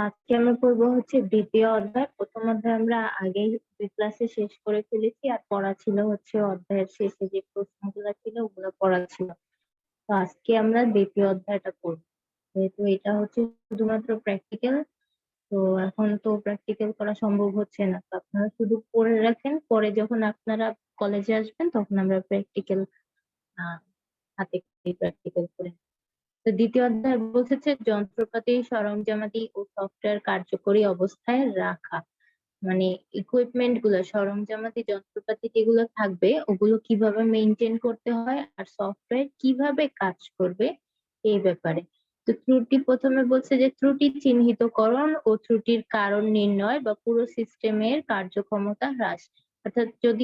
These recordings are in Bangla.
আজকে আমরা পড়বো হচ্ছে দ্বিতীয় অধ্যায়। প্রথম অধ্যায় আমরা আগেই ক্লাসে শেষ করে ফেলেছি, আর পড়া ছিল হচ্ছে অধ্যায়ের শেষে যে প্রশ্নগুলো ছিল ওগুলো পড়া ছিল। তো আজকে আমরা দ্বিতীয় অধ্যায়টা পড়বো, যেহেতু এটা হচ্ছে শুধুমাত্র প্র্যাকটিক্যাল। তো এখন তো প্র্যাকটিক্যাল করা সম্ভব হচ্ছে না, তো আপনারা শুধু পড়ে রাখেন, পরে যখন আপনারা কলেজে আসবেন তখন আমরা প্র্যাকটিক্যাল হাতে প্র্যাকটিক্যাল করে। তো দ্বিতীয় অধ্যায় বলতেছে যন্ত্রপাতি, সরঞ্জামাদি ও সফটওয়্যার কার্যকরী অবস্থায় রাখা। মানে ইকুইপমেন্ট গুলো, সরঞ্জামাদি, যন্ত্রপাতি যেগুলো থাকবে ওগুলো কিভাবে মেনটেন করতে হয় আর সফটওয়্যার কিভাবে কাজ করবে এই ব্যাপারে। তো ত্রুটি প্রথমে বলছে যে ত্রুটি চিহ্নিতকরণ ও ত্রুটির কারণ নির্ণয় বা পুরো সিস্টেমের কার্যক্ষমতা হ্রাস। অর্থাৎ যদি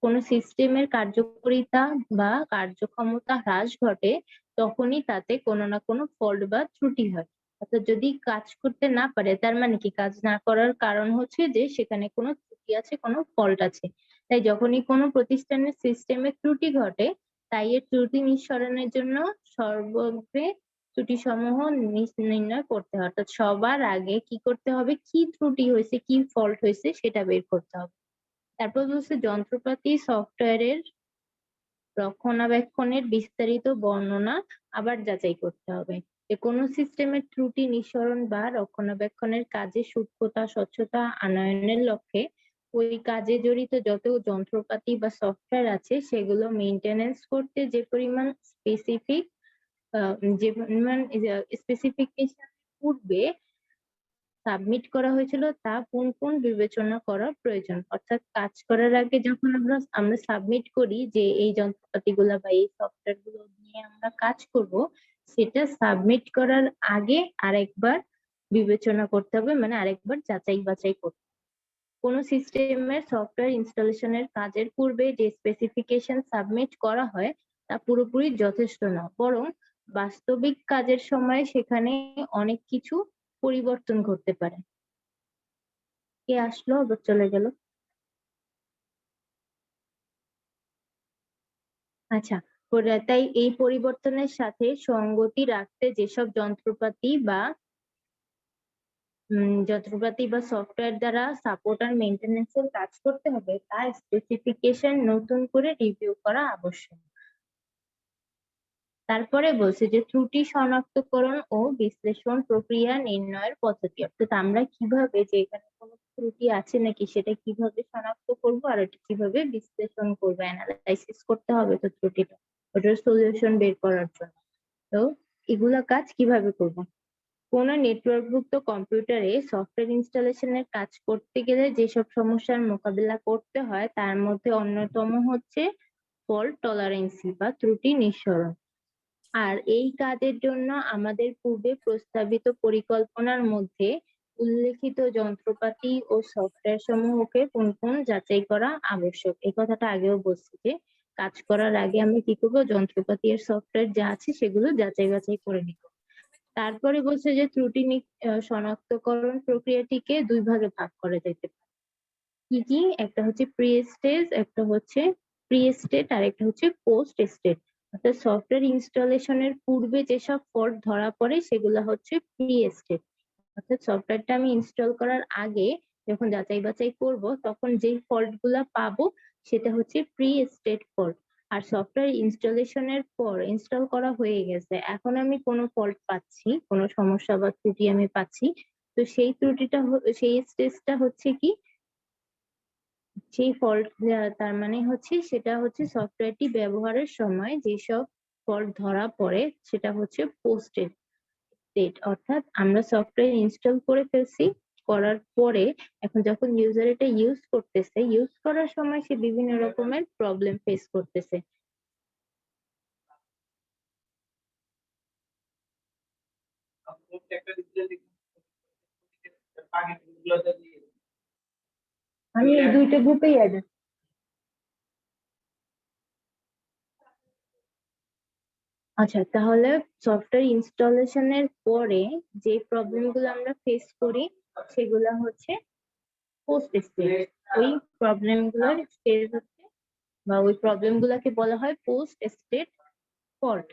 কোন সিস্টেমের কার্যকারিতা বা কার্যক্ষমতা হ্রাস ঘটে, তখনই তাতে কোনো না কোনো ফল্ট বা ত্রুটি হয়। অর্থাৎ যদি কাজ করতে না পারে তার মানে কি, কাজ না করার কারণ হচ্ছে যে সেখানে কোনো ত্রুটি আছে, কোনো ফল্ট আছে। তাই যখনই কোনো প্রতিষ্ঠানের সিস্টেমে ত্রুটি ঘটে, তাই এর ত্রুটি নিঃসরণের জন্য সর্বগ্রে ত্রুটি সমূহ নির্ণয় করতে হয়। অর্থাৎ সবার আগে কি করতে হবে, কি ত্রুটি হয়েছে, কি ফল্ট হয়েছে সেটা বের করতে হবে। তারপর হচ্ছে যন্ত্রপাতি সফটওয়্যারের রক্ষণাবেক্ষণের বিস্তারিত বর্ণনা আবার যাচাই করতে হবে। যে কোনো সিস্টেমের ত্রুটি নিঃসরণ বা রক্ষণাবেক্ষণের কাজে সূক্ষ্মতা, স্বচ্ছতা আনয়নের লক্ষ্যে ওই কাজে জড়িত যত যন্ত্রপাতি বা সফটওয়্যার আছে সেগুলো মেইনটেনেন্স করতে যে পরিমাণ স্পেসিফিকেশন পূর্বে সাবমিট করা হয়েছিল তা পুনঃ বিবেচনা করা প্রয়োজন। অর্থাৎ কাজ করার আগে যখন আমরা সাবমিট করি যে এই যন্ত্রপাতিগুলো বা এই সফটওয়্যার গুলো নিয়ে আমরা কাজ করব, সেটা সাবমিট করার আগে আরেকবার বিবেচনা করতে হবে, মানে আরেকবার যাচাই বাছাই করতে হবে। কোন সিস্টেমের সফটওয়্যার ইনস্টলেশনের কাজের পূর্বে যে স্পেসিফিকেশন সাবমিট করা হয় তা পুরোপুরি যথেষ্ট না, বরং বাস্তবিক কাজের সময় সেখানে অনেক কিছু পরিবর্তন ঘটতে পারে। কে আসলো আবার চলে গেল? আচ্ছা, তাই এই পরিবর্তনের সাথে সঙ্গতি রাখতে যেসব যন্ত্রপাতি বা সফটওয়্যার দ্বারা সাপোর্ট আর মেইনটেনেন্স এর কাজ করতে হবে তার স্পেসিফিকেশন নতুন করে রিভিউ করা আবশ্যক। তারপরে বলছে যে ত্রুটি শনাক্তকরণ ও বিশ্লেষণ প্রক্রিয়া নির্ণয়ের পদ্ধতি। অর্থাৎ আমরা কিভাবে যে এখানে কোনো ত্রুটি আছে নাকি সেটা কিভাবে শনাক্ত করব আর এটা কিভাবে বিশ্লেষণ করবো, অ্যানালাইসিস করতে হবে তো ত্রুটিটা, ওটার সলিউশন বের করার জন্য। তো এগুলা কাজ কিভাবে করব? কোন নেটওয়ার্কভুক্ত কম্পিউটারে সফটওয়্যার ইনস্টলেশনের কাজ করতে গেলে যেসব সমস্যার মোকাবিলা করতে হয় তার মধ্যে অন্যতম হচ্ছে ফল্ট টলারেন্সি বা ত্রুটি নিঃসরণ। আর এই কাজের জন্য আমাদের পূর্বে প্রস্তাবিত পরিকল্পনার মধ্যে উল্লেখিত যন্ত্রপাতি ও সফটওয়্যার সমূহকে পুনঃ যাচাই করা আবশ্যক। এই কথাটা আগেও বলছি যে কাজ করার আগে আমরা কি করবো, যন্ত্রপাতি আর সফটওয়্যার যা আছে সেগুলো যাচাই বাছাই করে নিব। তারপরে বলছে যে ত্রুটি শনাক্তকরণ প্রক্রিয়াটিকে দুই ভাগে ভাগ করা যেতে পারে। কি কি? একটা হচ্ছে প্রি স্টেট আর একটা হচ্ছে পোস্ট স্টেট। অর্থাৎ সফটওয়্যার ইনস্টলেশনের পূর্বে যেসব ফল্ট ধরা পড়ে সেগুলো হচ্ছে প্রি স্টেট। অর্থাৎ সফটওয়্যারটা আমি ইনস্টল করার আগে যখন যাচাই বাছাই করব তখন যেই ফল্ট গুলা পাবো সেটা হচ্ছে প্রি স্টেট ফল্ট। আর সফটওয়্যার ইনস্টলেশনের পর ইনস্টল করা হয়ে গেছে, এখন আমি কোনো ফল্ট পাচ্ছি, কোনো সমস্যা বা ত্রুটি আমি পাচ্ছি, তো সেই স্টেজটা হচ্ছে কি, সেই ফল্ট, তার মানে হচ্ছে সেটা হচ্ছে সফটওয়্যারটি ব্যবহারের সময় যেসব ফল্ট ধরা পড়ে সেটা হচ্ছে পোস্ট স্টেট। অর্থাৎ আমরা সফটওয়্যার ইনস্টল করে ফেলছি, করার পরে এখন যখন ইউজার এটা ইউজ করতেছে, ইউজ করার সময় সে বিভিন্ন রকমের প্রবলেম ফেস করতেছে। আমি এই দুইটা গ্রুপেই অ্যাড। আচ্ছা, তাহলে সফটওয়্যার ইনস্টলেশনের পরে যে প্রবলেম গুলো আমরা ফেস করি সেগুলো হচ্ছে পোস্ট স্টেজ। ওই প্রবলেম গুলোর স্টেজ হচ্ছে বা ওই প্রবলেম গুলাকে বলা হয় পোস্ট স্টেট ফল্ট।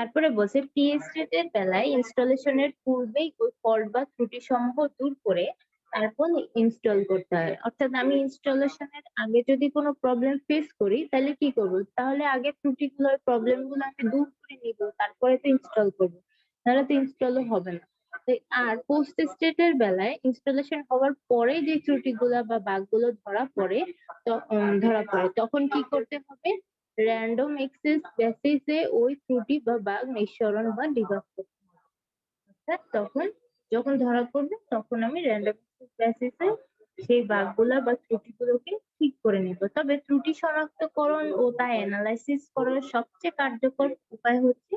তারপরে বলছে প্রি স্টেট এর বেলায় ইনস্টলেশনের পূর্বেই ওই ফল্ট বা ত্রুটি সমূহ দূর করে তারপর ইনস্টল করতে হয়। অর্থাৎ আমি ইনস্টলেশনের আগে যদি কোনো প্রবলেম ফেস করি তাহলে কি করব, তাহলে আগে ত্রুটিগুলো প্রবলেম গুলো আমি দূর করে নিব, তারপরে তো ইনস্টল করব, তাহলে তো ইনস্টলও হবে না। আর পোস্ট স্টেট এর বেলায় ইনস্টলেশন হওয়ার পরে যে ত্রুটিগুলো বা বাগ গুলো ধরা পড়ে তখন কি করতে হবে, র্যান্ডম এক্সেস বেসিসে ওই ত্রুটি বা বাগ নিঃসরণ বা ডিবাগ করতে হবে। অর্থাৎ তখন যখন ধরা পড়বে তখন আমি র্যান্ডম এক্সেস বেসিসে সেই বাগগুলা বা ত্রুটিগুলোকে ঠিক করে নিব। তবে ত্রুটি শনাক্তকরণ ও তা অ্যানালাইসিস করার সবচেয়ে কার্যকর উপায় হচ্ছে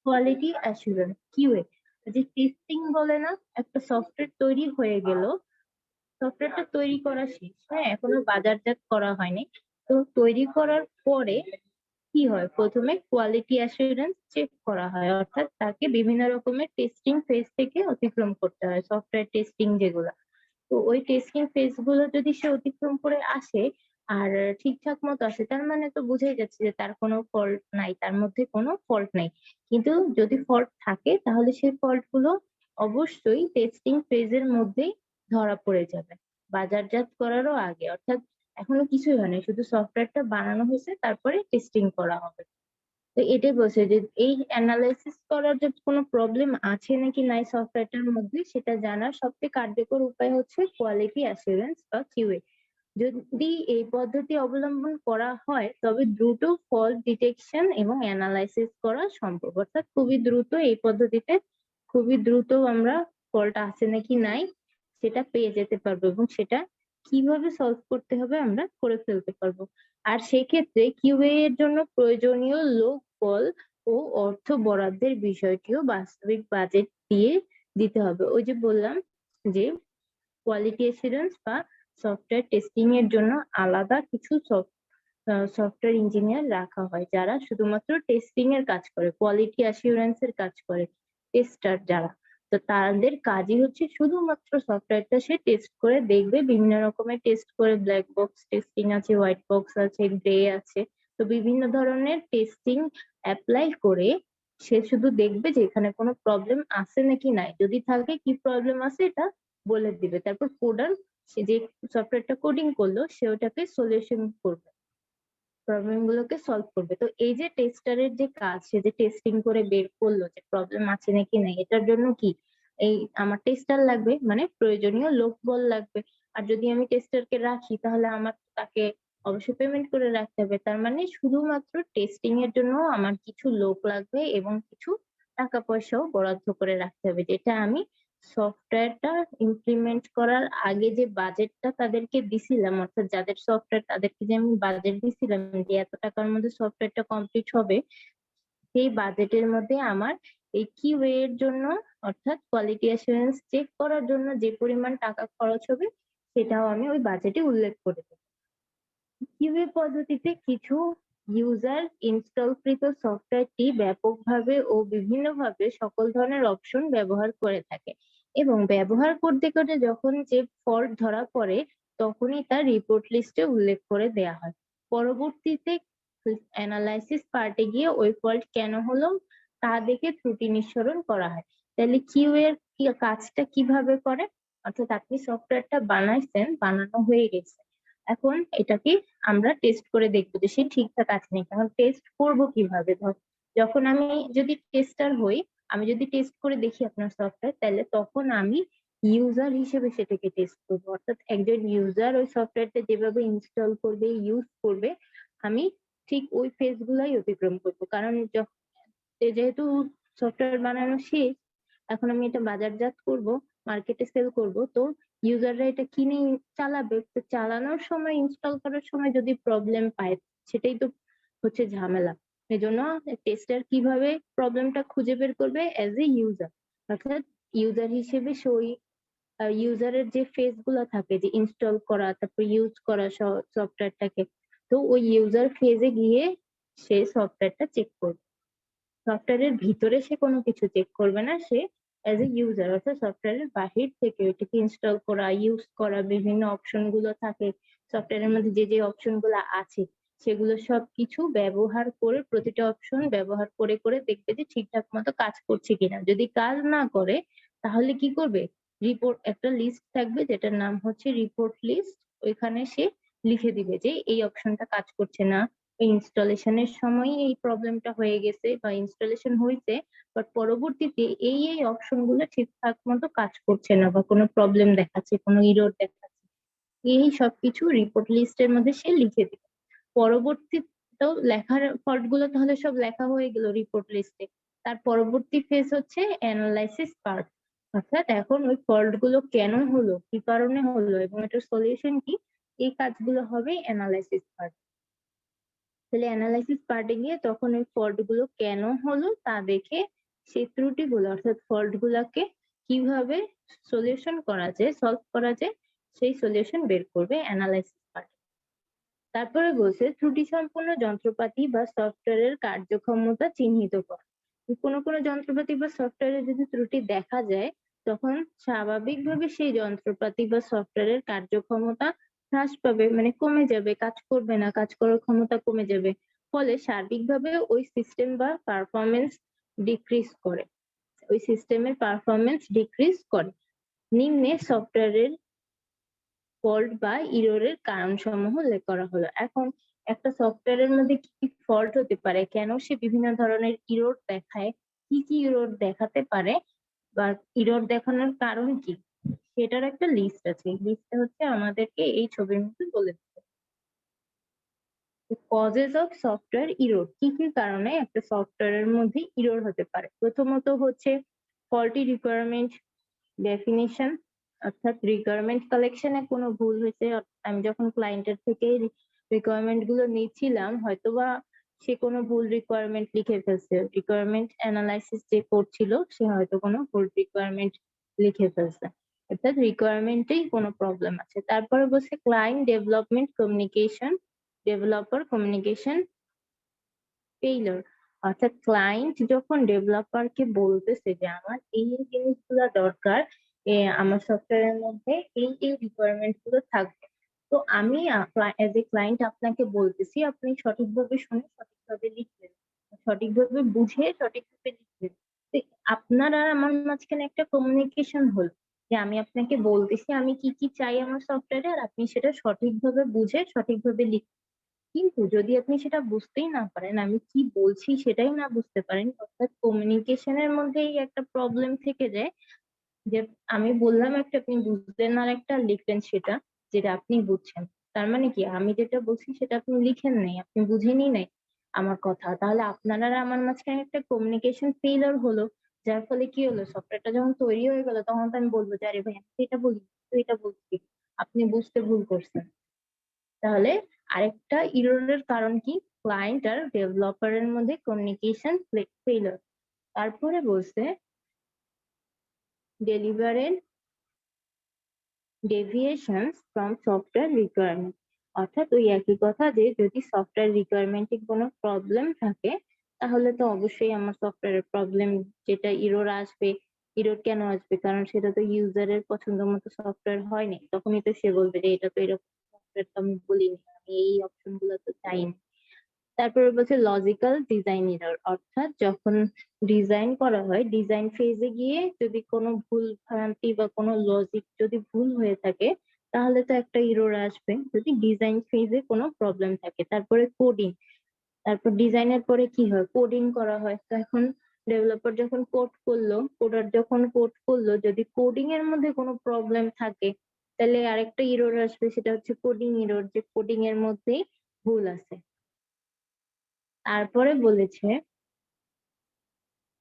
কোয়ালিটি অ্যাসুরেন্স, কিউএ। যে টেস্টিং বলে না, একটা সফটওয়্যার তৈরি হয়ে গেল, সফটওয়্যারটা তৈরি করা শেষ, হ্যাঁ, এখনো বাজারজাত করা হয়নি, তো তৈরি করার পরে কি হয়, প্রথমে কোয়ালিটি অ্যাসুরেন্স চেক করা হয়, অর্থাৎ তাকে বিভিন্ন রকমের টেস্টিং ফেজ থেকে অতিক্রম করতে হয়, সফটওয়্যার টেস্টিং যেগুলো। তো ওই টেস্টিং ফেজ গুলো যদি সে অতিক্রম করে আসে আর ঠিকঠাক মতো আসে, তার মানে তো বুঝেই যাচ্ছে যে তার কোনো ফল্ট নাই, তার মধ্যে কোনো ফল্ট নাই। কিন্তু যদি ফল্ট থাকে তাহলে সেই ফল্ট গুলো অবশ্যই টেস্টিং ফেজের মধ্যেই ধরা পড়ে যাবে, বাজারজাত করারও আগে। অর্থাৎ এখনো কিছুই হয়নি, শুধু সফটওয়্যারটা বানানো হয়েছে, তারপরে টেস্টিং করা হবে। তো এটাই বলছে যে এই অ্যানালাইসিস করার যে কোনো প্রবলেম আছে নাকি নাই সফটওয়্যারটার মধ্যে, সেটা জানার সবচেয়ে কার্যকর উপায় হচ্ছে কোয়ালিটি অ্যাসুরেন্স বা কিউএ। যদি এই পদ্ধতি অবলম্বন করা হয় তবে দ্রুত ফল্ট ডিটেকশন এবং অ্যানালাইসিস করা সম্ভব। অর্থাৎ খুবই দ্রুত এই পদ্ধতিতে, খুবই দ্রুত আমরা ফল্ট আছে নাকি নাই সেটা পেয়ে যেতে পারবো এবং সেটা কিভাবে সলভ করতে হবে আমরা করে ফেলতে পারবো। আর সেক্ষেত্রে কিউএ এর জন্য প্রয়োজনীয় লোকবল ও অর্থ বরাদ্দের বিষয়টিও বাস্তবিক বাজেট দিয়ে দিতে হবে। ওই যে বললাম যে কোয়ালিটি অ্যাসুরেন্স বা সফটওয়্যার টেস্টিং এর জন্য আলাদা কিছু সফটওয়্যার ইঞ্জিনিয়ার রাখা হয় যারা শুধুমাত্র টেস্টিং এর কাজ করে, কোয়ালিটি অ্যাসুরেন্স এর কাজ করে, টেস্টার যারা। তো তাদের কাজই হচ্ছে শুধুমাত্র সফটওয়্যারটা সে টেস্ট করে দেখবে, বিভিন্ন রকমের টেস্ট করে, ব্ল্যাক বক্স টেস্টিং আছে, হোয়াইট বক্স আছে, গ্রে আছে। তো বিভিন্ন ধরনের টেস্টিং অ্যাপ্লাই করে সে শুধু দেখবে যে এখানে কোনো প্রবলেম আছে নাকি নাই, যদি থাকে কি প্রবলেম আছে এটা বলে দিবে, তারপর কোডার সে যে সফটওয়্যারটা কোডিং করলো সে ওটাকে সলিউশন করবে, প্রবলেম গুলোকে সলভ করবে। তো এই যে টেস্টারের যে কাজ, সে যে টেস্টিং করে বের করলো যে প্রবলেম আছে নাকি নাই, এটার জন্য কি এই আমার টেস্টার লাগবে, মানে প্রয়োজনীয় লোকবল লাগবে। আর যদি আমি টেস্টারকে রাখি তাহলে আমার তাকে অবশ্যই পেমেন্ট করে রাখতে হবে, তার মানে শুধুমাত্র টেস্টিং এর জন্য আমার কিছু লোক লাগবে এবং কিছু টাকা পয়সাও বরাদ্দ করে রাখতে হবে, যেটা আমি সফটওয়্যারটা ইমপ্লিমেন্ট করার আগে যে বাজেটটা তাদেরকে দিছিলাম, অর্থাৎ যাদের সফটওয়্যার তাদেরকে যে আমি বাজেট দিছিলাম যে এত টাকার মধ্যে সফটওয়্যারটা কমপ্লিট হবে, সেই বাজেটের মধ্যে আমার এই কিউএ এর জন্য, অর্থাৎ কোয়ালিটি অ্যাসুরেন্স চেক করার জন্য যে পরিমাণ টাকা খরচ হবে সেটাও আমি ওই বাজেটে উল্লেখ করে দেবো। কিউএ পদ্ধতিতে কিছু ইউজার ইনস্টলকৃত সফটওয়্যারটি ব্যাপকভাবে ও বিভিন্নভাবে সকল ধরনের অপশন ব্যবহার করে থাকে এবং ব্যবহার করতে করতে যখন যে ফল্ট ধরা পড়ে তখনই তার রিপোর্ট লিস্টে উল্লেখ করে দেয়া হয়। পরবর্তীতে অ্যানালাইসিস পার্টে গিয়ে ওই ফল্ট কেন হলো তা দেখে ত্রুটি নিঃসরণ করা হয়। তাহলে কিউএ এর কাজটা কিভাবে করে, অর্থাৎ আপনি সফটওয়্যারটা বানাইছেন, বানানো হয়ে গেছে, এখন এটাকে আমরা টেস্ট করে দেখবো যে সে ঠিকঠাক আছে নাকি। এখন টেস্ট করবো কিভাবে, ধর যখন আমি যদি টেস্টার হই, আমি যদি টেস্ট করে দেখি আপনার সফটওয়্যার, তাহলে তখন আমি ইউজার হিসেবে সেটাকে টেস্ট করবো। অর্থাৎ একজন ইউজার ওই সফটওয়্যারটা যেভাবে ইনস্টল করবে, ইউজ করবে, আমি ঠিক ওই ফেজ গুলাই অতিক্রম করবো। কারণ যেহেতু সফটওয়্যার বানানো শেষ, এখন আমি এটা বাজারজাত করব, মার্কেটে সেল করব, তো ইউজাররা এটা কিনে চালাবে, তো চালানোর সময়, ইনস্টল করার সময় যদি প্রবলেম পায় সেটাই তো হচ্ছে ঝামেলা। এজন্য টেস্টার কিভাবে প্রবলেমটা খুঁজে বের করবে, অ্যাজ এ ইউজার, অর্থাৎ ইউজার হিসেবে সে ওই ইউজারের যে ফেজ গুলো থাকে, যে ইনস্টল করা, তারপর ইউজ করা সফটওয়্যারটাকে, তো ওই ইউজার ফেজে গিয়ে সে সফটওয়্যারটা চেক করবে। সফটওয়্যারের ভিতরে সে কোনো কিছু চেক করবে না, সে অ্যাজ এ ইউজার, অর্থাৎ সফটওয়্যারের বাহির থেকে ওইটাকে ইনস্টল করা, ইউজ করা, বিভিন্ন অপশন গুলো থাকে সফটওয়্যারের মধ্যে, যে যে অপশন গুলো আছে সেগুলো সবকিছু ব্যবহার করে, প্রতিটা অপশন ব্যবহার করে করে দেখবে যে ঠিকঠাক মতো কাজ করছে কিনা। যদি কাজ না করে তাহলে কি করবে, রিপোর্ট একটা লিস্ট থাকবে যেটার নাম হচ্ছে রিপোর্ট লিস্ট। ওইখানে সে লিখে দিবে যে এই অপশনটা কাজ করছে না, ইনস্টলেশনের সময় এই প্রবলেমটা হয়ে গেছে বা ইনস্টলেশন হয়েছে, বাট পরবর্তীতে এই অপশন গুলো ঠিকঠাক মতো কাজ করছে না বা কোনো প্রবলেম দেখাচ্ছে, কোনো ইরর দেখাচ্ছে, এই সবকিছু রিপোর্ট লিস্টের মধ্যে সে লিখে দিবে। পরবর্তীতেও লেখার ফল্ট গুলো তাহলে সব লেখা হয়ে গেল রিপোর্ট লিস্টে। তার পরবর্তী ফেজ হচ্ছে অ্যানালাইসিস পার্ট। অর্থাৎ এখন ওই ফল্ট গুলো কেন হলো, কি কারণে হলো এবং এটার সলিউশন কি, এই কাজগুলো হবে অ্যানালাইসিস পার্ট। তাহলে অ্যানালাইসিস পার্টে গিয়ে তখন ওই ফল্ট গুলো কেন হলো তা দেখে সেই ত্রুটিগুলো অর্থাৎ ফল্ট গুলাকে কিভাবে সলিউশন করা যায়, সলভ করা যায়, সেই সলিউশন বের করবে অ্যানালাইসিস পার্ট। তারপরে বলছে ত্রুটি সম্পন্ন যন্ত্রপাতি বা সফটওয়্যারের কার্যক্ষমতা চিহ্নিত করা। কোনো কোনো যন্ত্রপাতি বা সফটওয়্যারে যদি ত্রুটি দেখা যায় তখন স্বাভাবিকভাবে সেই যন্ত্রপাতি বা সফটওয়্যারের কার্যক্ষমতা হ্রাস পাবে, মানে কমে যাবে, কাজ করবে না, কাজ করার ক্ষমতা কমে যাবে। ফলে সার্বিকভাবে ওই সিস্টেম বা পারফরমেন্স ডিক্রিজ করে, ওই সিস্টেমের পারফরমেন্স ডিক্রিজ করে। নিম্নে সফটওয়্যারের ফল্ট বা ইররের কারণসমূহ উল্লেখ করা হলো। এখন একটা সফটওয়্যারের মধ্যে কি কি ফল্ট হতে পারে, কেন সে বিভিন্ন ধরনের ইরর দেখায়, কি কি ইরর দেখাতে পারে বা ইরর দেখানোর কারণ কি, সেটার একটা লিস্ট আছে। লিস্টটা হচ্ছে আমাদেরকে এই ছবির মধ্যে বলে দিচ্ছে। কজেস অফ সফটওয়্যার ইরর, কি কি কারণে একটা সফটওয়্যারের মধ্যে ইরর হতে পারে। প্রথমত হচ্ছে ফল্টি রিকোয়ারমেন্ট ডেফিনিশন, অর্থাৎ রিকোয়ারমেন্ট কালেকশনে কোনো ভুল হয়েছে। আমি যখন ক্লায়েন্টের থেকে রিকোয়ারমেন্ট গুলো নিচ্ছিলাম হয়তোবা সে কোনো ভুল রিকোয়ারমেন্ট লিখে ফেলছে, রিকোয়ারমেন্ট অ্যানালাইসিস যে করছিল সে হয়তো কোনো ভুল রিকোয়ারমেন্ট লিখে ফেলছে, অর্থাৎ রিকোয়ারমেন্টেই কোনো প্রবলেম আছে। তারপরে বলছে client development communication, developer communication failure, অর্থাৎ ক্লায়েন্ট যখন ডেভেলপারকে বলতেছে যে আমার এই জিনিসগুলো দরকার, আমার সফটওয়্যারের মধ্যে এই রিকোয়ারমেন্ট গুলো থাকবে, তো আমি এজ এ ক্লায়েন্ট আপনাকে বলতেছি আপনি সঠিকভাবে শুনে সঠিকভাবে লিখবেন, সঠিকভাবে বুঝে সঠিকভাবে লিখবেন। তো আপনার আর আমার মাঝখানে একটা কমিউনিকেশন হলো যে আমি আপনাকে বলতেছি আমি কি কি চাই আমার সফটওয়্যারে, আর আপনি সেটা সঠিকভাবে বুঝে সঠিকভাবে লিখবেন। কিন্তু যদি আপনি সেটা বুঝতেই না পারেন, আমি কি বলছি সেটাই না বুঝতে পারেন, অর্থাৎ কমিউনিকেশনের মধ্যেই একটা প্রবলেম থেকে যায় যে আমি বললাম একটা, আপনি বুঝলেন আর একটা, লিখলেন সেটা যেটা আপনি বুঝছেন। তার মানে কি আমি যেটা বলছি সেটা আপনি লিখেন নাই, আপনি বুঝেনই নাই আমার কথা। তাহলে আপনার আর আমার মাঝখানে একটা কমিউনিকেশন ফেইলিওর হলো, যার ফলে কি হলো, সফটওয়্যারটা যখন তৈরি হয়ে গেল তখন তো আমি বলবো যে আরে ভাই আমি তো এটা বলি, তো এটা বলছি, আপনি বুঝতে ভুল করছেন। তাহলে আরেকটা ইররের কারণ কি, ক্লায়েন্ট আর ডেভেলপারের মধ্যে কমিউনিকেশন ফেইলিওর। তারপরে বলছে delivered deviations from software requirement, অর্থাৎ ওই একই কথা যে যদি সফটওয়্যার রিকোয়ারমেন্টে কোনো প্রবলেম থাকে তাহলে তো অবশ্যই আমার সফটওয়্যারের প্রবলেম, যেটা ইরর আসবে, ইরর কেন আসবে, কারণ সেটা তো ইউজারের পছন্দ মতো সফটওয়্যার হয়নি, তখনই তো সে বলবে যে এটা তো এরকম সফটওয়্যার তো আমি বলিনি, আমি এই অপশন গুলো তো চাইনি। তারপরে বলছে লজিক্যাল ডিজাইন এরর, অর্থাৎ যখন ডিজাইন করা হয় ডিজাইন ফেজে গিয়ে যদি কোনো ভুল ভ্রান্তি বা কোনো লজিক যদি ভুল হয়ে থাকে তাহলে তো একটা এরর আসবে যদি ডিজাইন ফেজে কোনো প্রবলেম থাকে। তারপরে কোডিং, তারপর ডিজাইনের পরে কি হয়, কোডিং করা হয়। তো এখন ডেভেলপার যখন কোড করলো, কোডার যখন কোড করলো, যদি কোডিং এর মধ্যে কোনো প্রবলেম থাকে তাহলে আরেকটা এরর আসবে, সেটা হচ্ছে কোডিং এরর, যে কোডিং এর মধ্যেই ভুল আছে। তারপরে বলেছে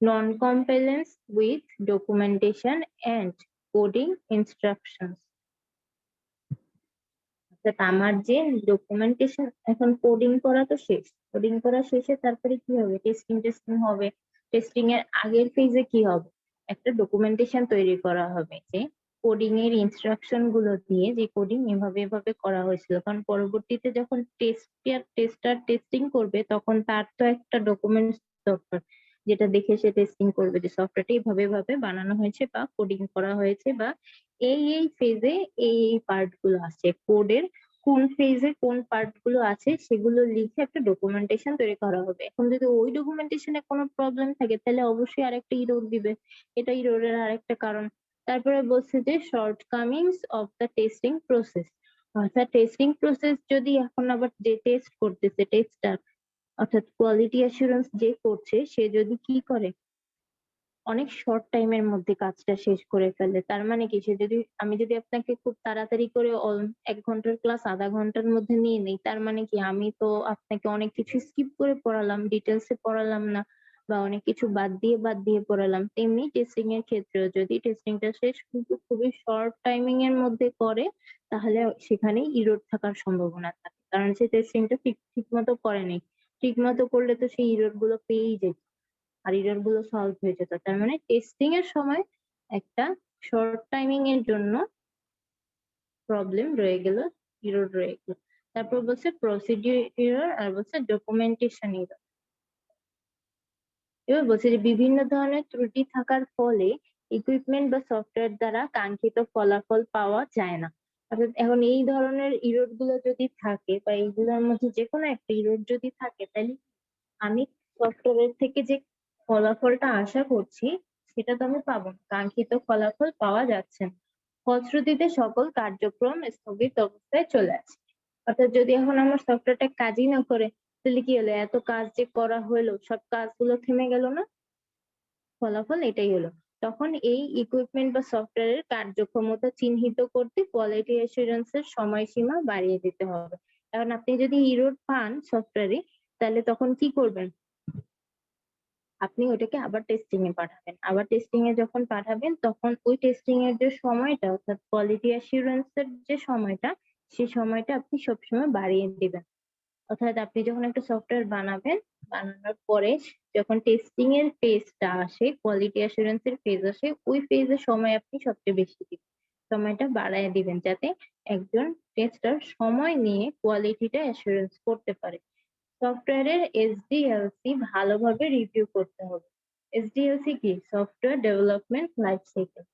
non compliance with documentation and coding instructions, অর্থাৎ আমার যে ডকুমেন্টেশন, এখন কোডিং করা তো শেষ, কোডিং করা শেষে তারপরে কি হবে, টেস্টিং টেস্টিং হবে। টেস্টিং এর আগের ফেজে কি হবে, একটা ডকুমেন্টেশন তৈরি করা হবে যে কোডিং এর ইনস্ট্রাকশন গুলো দিয়ে যে কোডিং এভাবে এভাবে করা হয়েছিল, কারণ পরবর্তীতে যখন টেস্টার টেস্টিং করবে তখন তার তো একটা ডকুমেন্টস দরকার, যেটা দেখে সে টেস্টিং করবে যে সফটওয়্যারটা এইভাবে এভাবে বানানো হয়েছে বা কোডিং করা হয়েছে বা এই ফেজে এই পার্ট গুলো আছে কোডের, কোন ফেজে কোন পার্ট গুলো আছে সেগুলো লিখে একটা ডকুমেন্টেশন তৈরি করা হবে। এখন যদি ওই ডকুমেন্টেশনে কোনো প্রবলেম থাকে তাহলে অবশ্যই আরেকটা ইরর দিবে, এটা ইররের আরেকটা কারণ। তারপরে বলছে যে shortcomings of the testing process, অর্থাৎ টেস্টিং প্রসেস যদি এখন আবার যে টেস্ট করতেছে টেস্টার অর্থাৎ কোয়ালিটি অ্যাসুরেন্স যে করছে সে যদি কি করে অনেক শর্ট টাইমের মধ্যে কাজটা শেষ করে ফেলে, তার মানে কি সে যদি আমি যদি আপনাকে খুব তাড়াতাড়ি করে 1 ঘন্টার ক্লাস আধা ঘন্টার মধ্যে নিয়ে নেই, তার মানে কি আমি তো আপনাকে অনেক কিছু স্কিপ করে পড়ালাম, ডিটেলসে পড়ালাম না, বা অনেক কিছু বাদ দিয়ে পড়ালাম। তেমনি টেস্টিং এর ক্ষেত্রেও যদি টেস্টিংটা শেষ কিন্তু খুবই শর্ট টাইমিং এর মধ্যে করে তাহলে সেখানে ইরর থাকার সম্ভাবনা থাকে, কারণ সে টেস্টিংটা ঠিক মতো করেনি। ঠিক মতো করলে তো সেই ইরর গুলো পেয়েই যেত আর এরর গুলো সলভ হয়ে যেত। তার মানে টেস্টিং এর সময় একটা শর্ট টাইমিং এর জন্য প্রবলেম রয়ে গেল, এরর রয়ে গেল। তারপর বলছে প্রসিডিউর এরর আর বলছে ডকুমেন্টেশন এরর। এবার বলছে যে বিভিন্ন ধরনের ত্রুটি থাকার ফলে ইকুইপমেন্ট বা সফটওয়্যার দ্বারা কাঙ্ক্ষিত ফলাফল পাওয়া যায় না। অর্থাৎ এখন এই ধরনের ইরর গুলো যদি থাকে বা এইগুলোর মধ্যে যে কোনো একটা ইরর যদি থাকে তাহলে আমি সফটওয়্যার থেকে যে ফলাফলটা আশা করছি সেটা তো আমি পাবো না, কাঙ্ক্ষিত ফলাফল পাওয়া যাচ্ছে না। ফলশ্রুতিতে সকল কার্যক্রম স্থগিত অবস্থায় চলে আসে। অর্থাৎ যদি এখন আমার সফটওয়্যারটা কাজই না করে তাহলে কি হলো, এত কাজ যে করা হলো সব কাজগুলো থেমে গেল না, ফলাফল এটাই হলো। তখন এই ইকুইপমেন্ট বা সফটওয়্যারের কার্যক্ষমতা চিহ্নিত করতে কোয়ালিটি অ্যাসুরেন্স এর সময়সীমা বাড়িয়ে দিতে হবে। এখন আপনি যদি ইরর পান সফটওয়্যারে তাহলে তখন কি করবেন, আপনি ওটাকে আবার টেস্টিং এ পাঠাবেন। আবার টেস্টিং এ যখন পাঠাবেন তখন ওই টেস্টিং এর যে সময়টা অর্থাৎ কোয়ালিটি অ্যাসুরেন্স এর যে সময়টা সেই সময়টা আপনি সবসময় বাড়িয়ে দিবেন। অর্থাৎ আপনি যখন একটা সফটওয়্যার বানাবেন, বানানোর পরে যখন টেস্টিং এর ফেজটা আসে, কোয়ালিটি অ্যাসুরেন্স এর ফেজ আসে, ওই ফেজের সময় আপনি সবচেয়ে বেশি দিবেন, সময়টা বাড়ায় দিবেন যাতে একজন টেস্টার সময় নিয়ে কোয়ালিটিটা অ্যাসুরেন্স করতে পারে। সফটওয়্যারের এসডিএলসি ভালোভাবে রিভিউ করতে হবে। এসডিএলসি কি? Software development life cycle.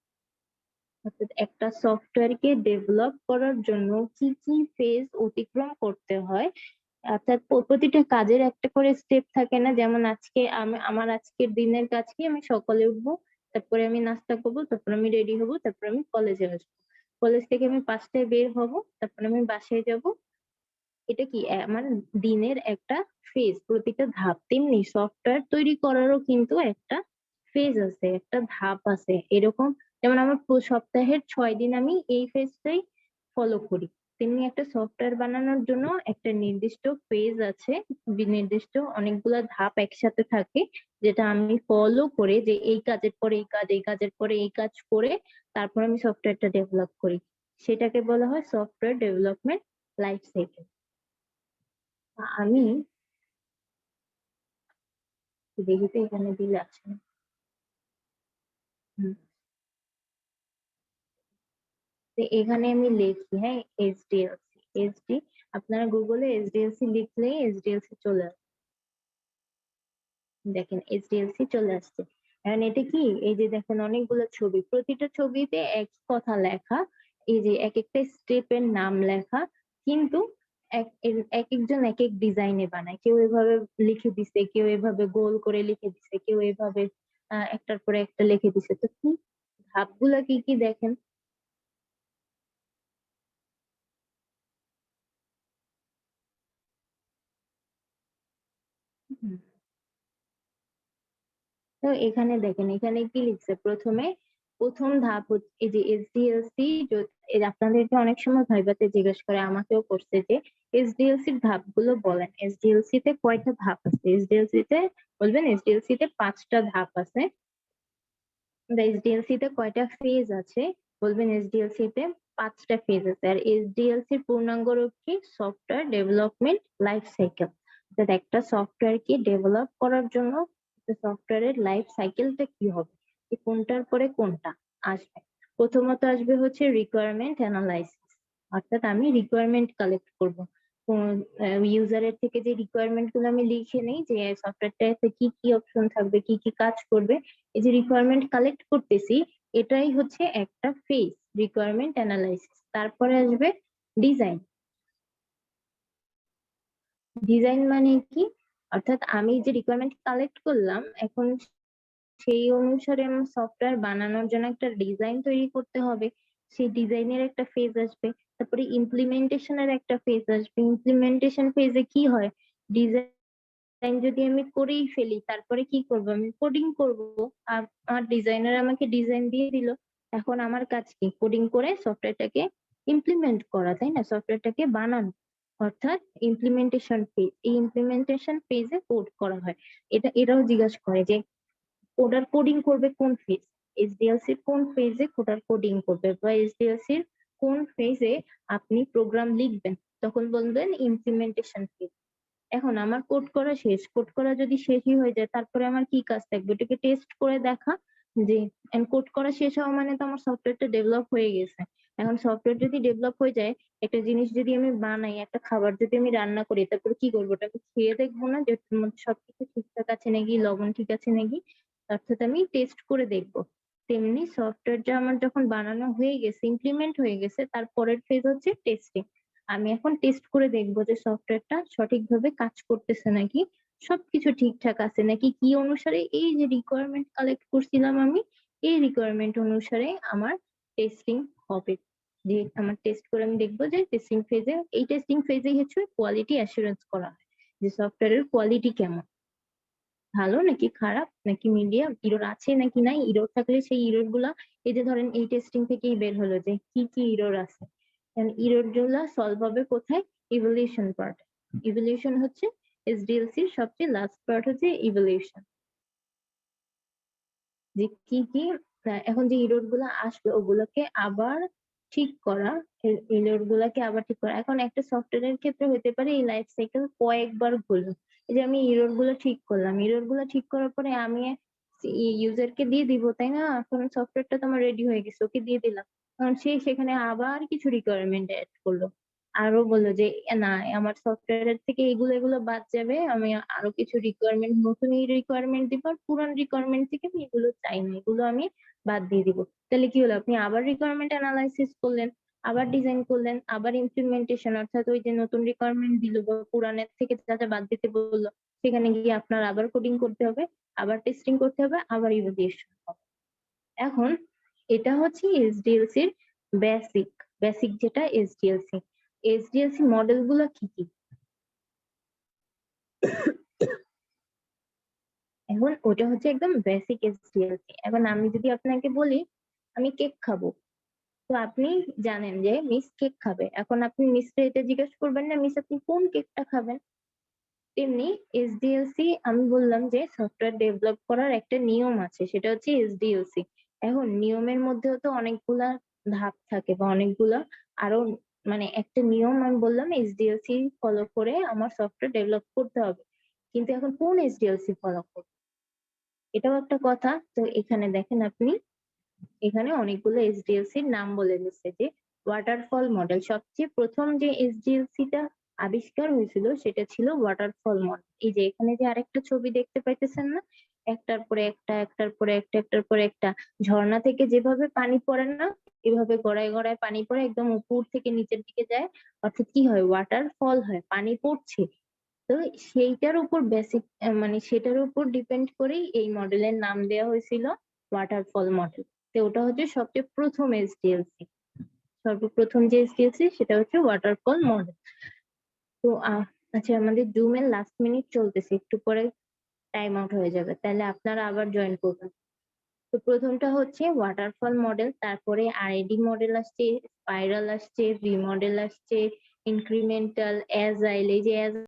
অর্থাৎ একটা সফটওয়্যারকে ডেভেলপ করার জন্য কি কি ফেজ অতিক্রম করতে হয়, অর্থাৎ প্রতিটা কাজের একটা করে স্টেপ থাকে না, যেমন আজকে আমি আমার আজকের দিনের কাজ কি, আমি সকালে উঠবো, তারপরে আমি নাস্তা করবো, তারপরে আমি রেডি হবো, তারপরে আমি কলেজে আসবো, কলেজ থেকে আমি 5টায় বের হব, তারপরে আমি বাসায় যাব। এটা কি আমার দিনের একটা ফেজ, প্রতিটা ধাপ। তেমনি সফটওয়্যার তৈরি করারও কিন্তু একটা ফেজ আছে, একটা ধাপ আছে এরকম। যেমন আমার সপ্তাহের 6 দিন আমি এই ফেজটাই ফলো করি, তেমনি একটা সফটওয়্যার বানানোর জন্য একটা নির্দিষ্ট ফেজ আছে, নির্দিষ্ট অনেকগুলা ধাপ একসাথে থাকে, যেটা আমি ফলো করে যে এই কাজের পরে এই কাজ, এই কাজের পরে এই কাজ করে তারপর আমি সফটওয়্যারটা ডেভেলপ করি, সেটাকে বলা হয় সফটওয়্যার ডেভেলপমেন্ট লাইফ সাইকেল। আমি দেখি তো এখানে দিলে আছে না। হুম। তো এখানে আমি লিখি, হ্যাঁ, এইচডিএলসি এইচডি, আপনারা গুগলে এইচডিএলসি লিখলেই এইচডিএলসি চলে আসবে। দেখেন এইচডিএলসি চলে আসছে। এখন এটা কি, এই যে দেখেন অনেকগুলো ছবি, প্রতিটা ছবিতে একই কথা লেখা, এই যে এক একটা স্টেপের নাম লেখা, কিন্তু এক একজন এক এক ডিজাইনে বানায়, কেউ এভাবে লিখে দিছে, কেউ এভাবে গোল করে লিখে দিছে, কেউ এভাবে একটার পরে একটা লিখে দিছে। তো কি ধাপগুলা কি কি দেখেন। হুম। তো এখানে দেখেন এখানে কি লিখছে, প্রথমে প্রথম ধাপ হচ্ছে এই যে এসডিএলসি। আপনাদেরকে অনেক সময় ভাইবাতে জিজ্ঞেস করে, আমাকেও করছে যে এসডিএলসি এর ধাপগুলো বলেন, এসডিএলসি তে কয়টা ধাপ আছে, এসডিএলসি তে বলবেন এসডিএলসি তে 5টা ধাপ আছে। এইচডিএলসি তে কয়টা ফেজ আছে, বলবেন এইচডিএলসি তে 5টা ফেজ আছে। আর এইচডিএলসি এর পূর্ণাঙ্গ রূপ কি? Software development life cycle. অর্থাৎ একটা সফটওয়্যার কে ডেভেলপ করার জন্য সফটওয়্যারের লাইফ সাইকেলটা কি হবে, যে কোনটার পরে কোনটা আসবে। প্রথমত আসবে হচ্ছে রিকোয়ারমেন্ট অ্যানালাইসিস, অর্থাৎ আমি রিকোয়ারমেন্ট কালেক্ট করব, ইউজারের থেকে যে রিকোয়ারমেন্ট গুলো আমি লিখে নেই যে সফটওয়্যারটাতে কি কি অপশন থাকবে, কি কি কাজ করবে, এই যে রিকোয়ারমেন্ট কালেক্ট করতেছি, এটাই হচ্ছে একটা ফেজ, রিকোয়ারমেন্ট অ্যানালাইসিস। তারপরে আসবে ডিজাইন, ডিজাইন মানে কি? অর্থাৎ আমি যে রিকোয়ারমেন্ট কালেক্ট করলাম, এখন সেই অনুসারে আমার সফটওয়্যার বানানোর জন্য একটা ডিজাইন তৈরি করতে হবে। সেই ডিজাইনের একটা ফেজ আসবে। তারপরে ইমপ্লিমেন্টেশন এর একটা ফেজ আসবে। ইমপ্লিমেন্টেশন ফেজে কি হয়? ডিজাইন যদি আমি করেই ফেলি, তারপরে কি করব? আমি কোডিং করব। আমার ডিজাইনার আমাকে ডিজাইন দিয়ে দিল। এখন আমার কাজ কি? কোডিং করে সফটওয়্যারটাকে ইমপ্লিমেন্ট করা, তাই না? সফটওয়্যারটাকে বানানো। অর্থাৎ ইমপ্লিমেন্টেশন ফেজ। এই ইমপ্লিমেন্টেশন ফেজে কোড করা হয়। এটাও জিজ্ঞাসা করে যে কোডার কোডিং করবে কোন ফেজ, এসডিএলসি কোন ফেজে কোডার কোডিং করবে, বা এসডিএলসি কোন ফেজে আপনি প্রোগ্রাম লিখবেন, তখন বলবেন ইমপ্লিমেন্টেশন ফেজ। এখন আমার কোড করা শেষ, কোড করা যদি শেষই হয়ে যায়, তারপরে আমার কি কাজ থাকবে? ওটাকে টেস্ট করে দেখা যে কোড করা শেষ হওয়া মানে তো আমার সফটওয়্যারটা ডেভেলপ হয়ে গেছে। এখন সফটওয়্যার যদি ডেভেলপ হয়ে যায়, একটা জিনিস যদি আমি বানাই, একটা খাবার যদি আমি রান্না করি, তারপরে কি করবো? ওটাকে খেয়ে দেখবো না যে ওটার মধ্যে সবকিছু ঠিকঠাক আছে নাকি, লবণ ঠিক আছে নাকি, অর্থাৎ আমি টেস্ট করে দেখবো। তেমনি সফটওয়্যারটা আমার যখন বানানো হয়ে গেছে, ইমপ্লিমেন্ট হয়ে গেছে, তারপরের ফেজ হচ্ছে টেস্টিং। আমি এখন টেস্ট করে দেখবো যে সফটওয়্যারটা সঠিকভাবে কাজ করতেছে নাকি, সবকিছু ঠিকঠাক আছে নাকি, কি অনুসারে এই যে রিকোয়ারমেন্ট কালেক্ট করছিলাম আমি, এই রিকোয়ারমেন্ট অনুসারে আমার টেস্টিং হবে। যে আমার টেস্ট করে আমি দেখবো যে টেস্টিং ফেজে, এই টেস্টিং ফেজে হচ্ছে কোয়ালিটি অ্যাসুরেন্স করা হয় যে সফটওয়্যারের কোয়ালিটি কেমন, ভালো নাকি খারাপ নাকি মিডিয়াম, ইরর আছে নাকি নাই। ইরর থাকলে সেই ইরর গুলা, এই যে ধরেন এই টেস্টিং থেকেই বের হলো যে কি কি ইরর আছে, ইরর গুলা সলভ হবে কোথায়? Evaluation part. ইভ্যালুয়েশন হচ্ছে এসডিএলসি এর সবচেয়ে লাস্ট পার্ট হচ্ছে ইভ্যালুয়েশন। যে কি কি এখন যে ইরর গুলা আসবে ওগুলোকে আবার ঠিক করা, ইরর গুলাকে আবার ঠিক করা। এখন একটা সফটওয়্যারের ক্ষেত্রে হতে পারে এই লাইফ সাইকেল কয়েকবার হলো। এই যে আমি ইরর গুলো ঠিক করলাম, ইরর গুলো ঠিক করার পরে আমি ইউজারকে দিয়ে দিব, তাই না? এখন সফটওয়্যারটা তো আমার রেডি হয়ে গেছে, ওকে দিয়ে দিলাম। কারণ সে সেখানে আবার কিছু রিকোয়ারমেন্ট অ্যাড করলো, আরো বললো যে না, আমার সফটওয়্যারের থেকে এগুলো এগুলো বাদ যাবে, আমি আরো কিছু রিকোয়ারমেন্ট, নতুন এই রিকোয়ারমেন্ট দিব, আর পুরান রিকোয়ারমেন্ট থেকে আমি এগুলো চাই না, এগুলো আমি বাদ দিয়ে দিব। তাহলে কি হলো? আপনি আবার রিকোয়ারমেন্ট অ্যানালাইসিস করলেন, আবার ডিজাইন করলেন, আবার ইমপ্লিমেন্টেশন, অর্থাৎ ওই যে নতুন রিকোয়ারমেন্ট দিল বা পুরানের থেকে যা যা বাদ দিতে বললো, সেখানে গিয়ে আপনার আবার কোডিং করতে হবে, আবার টেস্টিং করতে হবে, আবার ইভ্যালুয়েশন হবে। এখন এটা হচ্ছে এসডিএলসি এর বেসিক, বেসিক যেটা এসডিএলসি। এসডিএলসি মডেল গুলো কি কি? এখন ওটা হচ্ছে একদম বেসিক এসডিএলসি। এখন আমি যদি আপনাকে বলি আমি কেক খাবো, তো আপনি জানেন যে মিস কেক খাবে। এখন আপনি মিসকে এটা জিজ্ঞেস করবেন না মিস আপনি কোন কেকটা খাবেন। তেমনি এসডিএলসি, আমি বললাম যে সফটওয়্যার ডেভেলপ করার একটা নিয়ম আছে, সেটা হচ্ছে এসডিএলসি। এখন নিয়মের মধ্যেও তো অনেকগুলা ধাপ থাকে বা অনেকগুলা আরো, মানে একটা নিয়ম আমি বললাম এসডিএলসি ফলো করে আমার সফটওয়্যার ডেভেলপ করতে হবে, কিন্তু এখন কোন এসডিএলসি ফলো করব, এটাও একটা কথা। তো এখানে দেখেন আপনি, এখানে অনেকগুলো এসডিএলসি এর নাম বলে দিচ্ছে যে ওয়াটারফল মডেল। সবচেয়ে প্রথম যে এসডিএলসি টা আবিষ্কার হয়েছিল সেটা ছিল ওয়াটারফল মডেল। এই যে এখানে যে আরেকটা ছবি দেখতে পাইতেছেন না, একটার পরে একটা, একটার পরে একটা, একটার পরে একটা, ঝর্ণা থেকে যেভাবে পানি পড়ে না, এভাবে গড়ায় গড়ায় পানি পড়ে একদম উপর থেকে নিচের দিকে যায়, অর্থাৎ কি হয়? ওয়াটারফল হয়, পানি পড়ছে। তো সেইটার উপর বেসিক, মানে সেটার উপর ডিপেন্ড করেই এই মডেলের নাম দেওয়া হয়েছিল ওয়াটারফল মডেল। তো ওটা হচ্ছে সবচেয়ে প্রথম এসডিএলসি, সর্বপ্রথম যে এসডিএলসি সেটা হচ্ছে ওয়াটারফল মডেল। তো আচ্ছা, আমাদের জুমের লাস্ট মিনিট চলতেছে, একটু পরে টাইম আউট হয়ে যাবে, তাহলে আপনারা আবার জয়েন করবেন। তো প্রথমটা হচ্ছে ওয়াটারফল মডেল, তারপরে আরআইডি মডেল আসছে, স্পাইরাল আসছে, ভি মডেল আসছে, ইনক্রিমেন্টাল, অ্যাজাইল। এই যে